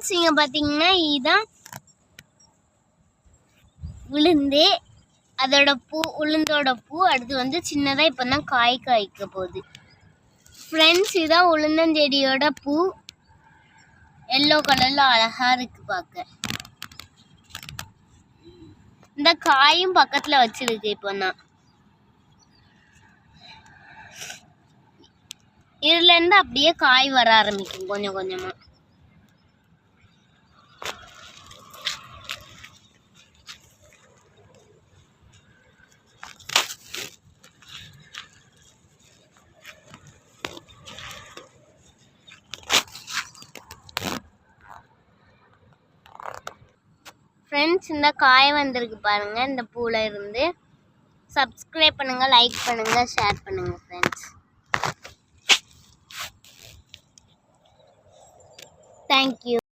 Friends இங்கே பார்த்தீங்கன்னா இதுதான் உளுந்து, அதோட பூ, உளுந்தோட பூ. அடுத்து வந்து சின்னதாக இப்போ தான் காய் காய்க்க போகுது. ஃப்ரெண்ட்ஸ் இதுதான் உளுந்தஞ்செடியோட பூ. எல்லோ கலரில் அழகாக இருக்குது பார்க்க. இந்த காயும் பக்கத்தில் வச்சிருக்கு. இப்போ தான் இதுலேருந்து அப்படியே காய் வர ஆரம்பிக்கும் கொஞ்சம் கொஞ்சமாக. ஃப்ரெண்ட்ஸ் இந்த காய் வந்திருக்கு பாருங்க. இந்த பூல இருந்து சப்ஸ்கிரைப் பண்ணுங்க, லைக் பண்ணுங்க, ஷேர் பண்ணுங்க ஃப்ரெண்ட்ஸ். தேங்க்யூ.